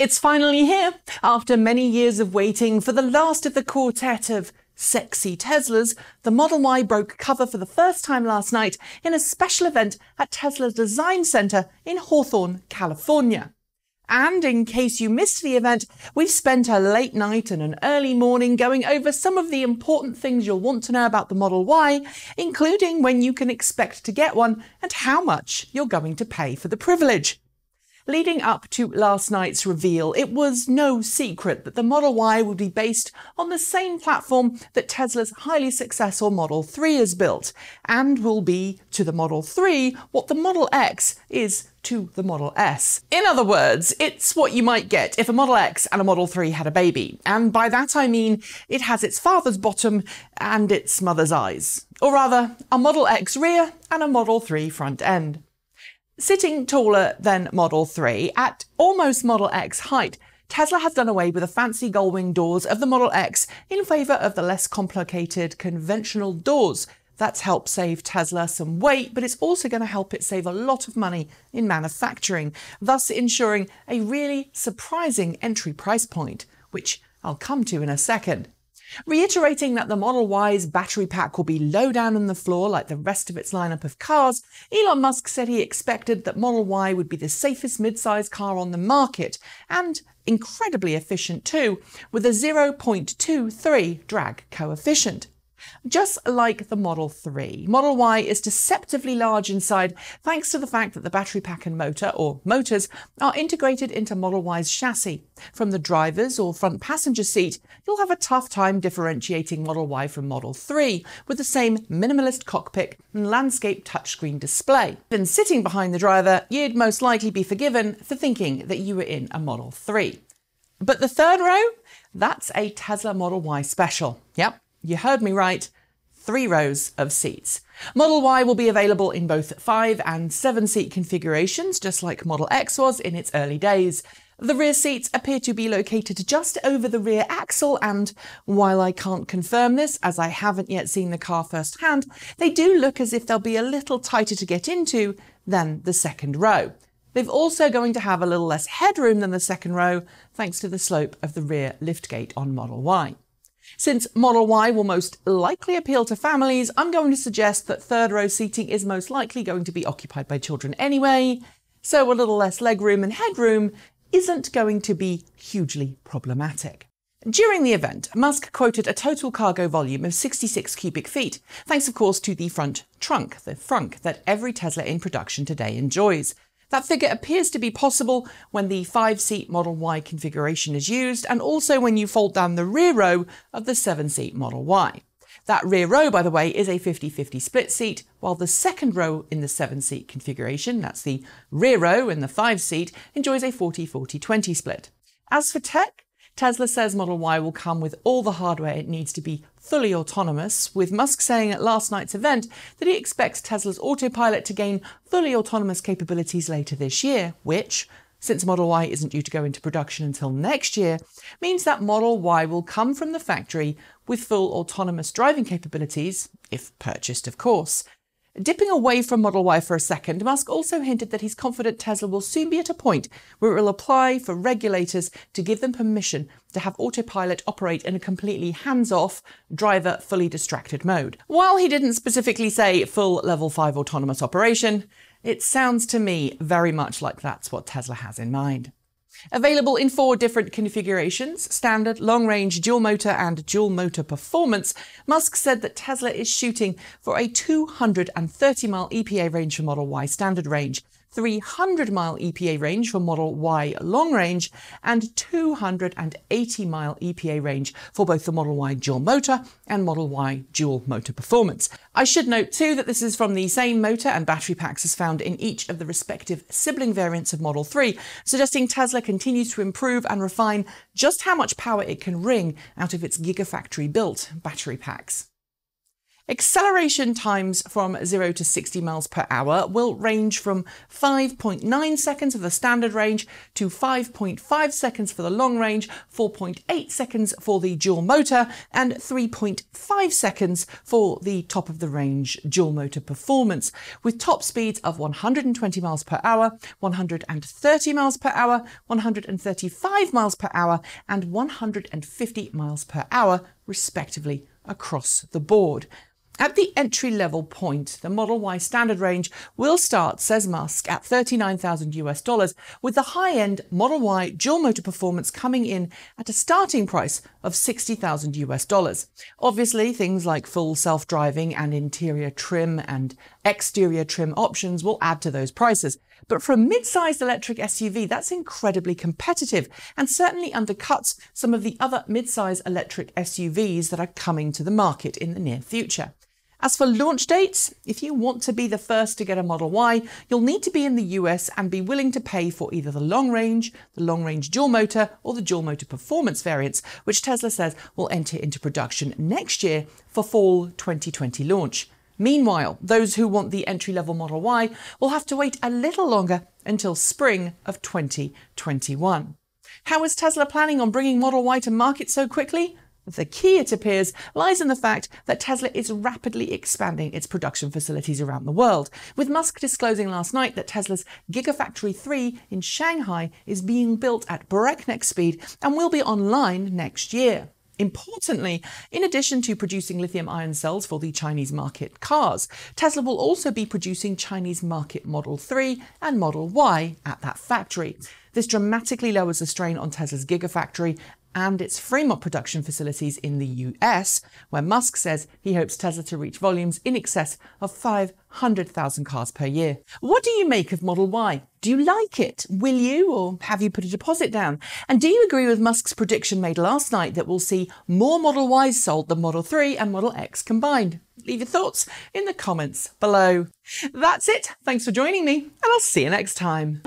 It's finally here. After many years of waiting for the last of the quartet of sexy Teslas, the Model Y broke cover for the first time last night in a special event at Tesla's Design Center in Hawthorne, California. And in case you missed the event, we've spent a late night and an early morning going over some of the important things you'll want to know about the Model Y, including when you can expect to get one and how much you're going to pay for the privilege. Leading up to last night's reveal, it was no secret that the Model Y would be based on the same platform that Tesla's highly successful Model 3 is built, and will be to the Model 3 what the Model X is to the Model S. In other words, it's what you might get if a Model X and a Model 3 had a baby, and by that I mean it has its father's bottom and its mother's eyes. Or rather, a Model X rear and a Model 3 front end. Sitting taller than Model 3, at almost Model X height, Tesla has done away with the fancy gull-wing doors of the Model X in favour of the less complicated conventional doors. That's helped save Tesla some weight, but it's also going to help it save a lot of money in manufacturing, thus ensuring a really surprising entry price point, which I'll come to in a second. Reiterating that the Model Y's battery pack will be low down on the floor like the rest of its lineup of cars, Elon Musk said he expected that Model Y would be the safest mid-size car on the market, and incredibly efficient too, with a 0.23 drag coefficient. Just like the Model 3, Model Y is deceptively large inside thanks to the fact that the battery pack and motor, or motors, are integrated into Model Y's chassis. From the driver's or front passenger seat, you'll have a tough time differentiating Model Y from Model 3, with the same minimalist cockpit and landscape touchscreen display. Then sitting behind the driver, you'd most likely be forgiven for thinking that you were in a Model 3. But the third row? That's a Tesla Model Y special. Yep. You heard me right, 3 rows of seats. Model Y will be available in both 5 and 7-seat configurations, just like Model X was in its early days. The rear seats appear to be located just over the rear axle, and while I can't confirm this, as I haven't yet seen the car firsthand, they do look as if they'll be a little tighter to get into than the second row. They're also going to have a little less headroom than the second row, thanks to the slope of the rear liftgate on Model Y. Since Model Y will most likely appeal to families, I'm going to suggest that third row seating is most likely going to be occupied by children anyway, so a little less legroom and headroom isn't going to be hugely problematic. During the event, Musk quoted a total cargo volume of 66 cubic feet, thanks of course to the front trunk, the frunk that every Tesla in production today enjoys. That figure appears to be possible when the 5-seat Model Y configuration is used, and also when you fold down the rear row of the 7-seat Model Y. That rear row, by the way, is a 50-50 split seat, while the second row in the 7-seat configuration, that's the rear row in the 5-seat, enjoys a 40-40-20 split. As for tech, Tesla says Model Y will come with all the hardware it needs to be fully autonomous, with Musk saying at last night's event that he expects Tesla's autopilot to gain fully autonomous capabilities later this year, which, since Model Y isn't due to go into production until next year, means that Model Y will come from the factory with full autonomous driving capabilities, if purchased of course. Dipping away from Model Y for a second, Musk also hinted that he's confident Tesla will soon be at a point where it will apply for regulators to give them permission to have autopilot operate in a completely hands-off, driver fully distracted mode. While he didn't specifically say full level 5 autonomous operation, it sounds to me very much like that's what Tesla has in mind. Available in 4 different configurations, standard, long-range, dual-motor and dual-motor performance, Musk said that Tesla is shooting for a 230-mile EPA range for Model Y standard range, 300-mile EPA range for Model Y long range, and 280-mile EPA range for both the Model Y dual motor and Model Y dual motor performance. I should note too that this is from the same motor and battery packs as found in each of the respective sibling variants of Model 3, suggesting Tesla continues to improve and refine just how much power it can wring out of its gigafactory-built battery packs. Acceleration times from 0 to 60 miles per hour will range from 5.9 seconds for the standard range to 5.5 seconds for the long range, 4.8 seconds for the dual motor, and 3.5 seconds for the top of the range dual motor performance, with top speeds of 120 miles per hour, 130 miles per hour, 135 miles per hour, and 150 miles per hour, respectively, across the board. At the entry-level point, the Model Y standard range will start, says Musk, at $39,000, with the high-end Model Y dual-motor performance coming in at a starting price of $60,000. Obviously, things like full self-driving and interior trim and exterior trim options will add to those prices. But for a mid-sized electric SUV, that's incredibly competitive and certainly undercuts some of the other mid-sized electric SUVs that are coming to the market in the near future. As for launch dates, if you want to be the first to get a Model Y, you'll need to be in the US and be willing to pay for either the long range dual motor, or the dual motor performance variants, which Tesla says will enter into production next year for fall 2020 launch. Meanwhile, those who want the entry-level Model Y will have to wait a little longer until spring of 2021. How is Tesla planning on bringing Model Y to market so quickly? The key, it appears, lies in the fact that Tesla is rapidly expanding its production facilities around the world, with Musk disclosing last night that Tesla's Gigafactory 3 in Shanghai is being built at breakneck speed and will be online next year. Importantly, in addition to producing lithium-ion cells for the Chinese market cars, Tesla will also be producing Chinese market Model 3 and Model Y at that factory. This dramatically lowers the strain on Tesla's Gigafactory and its Fremont production facilities in the US, where Musk says he hopes Tesla to reach volumes in excess of 500,000 cars per year. What do you make of Model Y? Do you like it? Will you, or have you put a deposit down? And do you agree with Musk's prediction made last night that we'll see more Model Ys sold than Model 3 and Model X combined? Leave your thoughts in the comments below. That's it. Thanks for joining me, and I'll see you next time.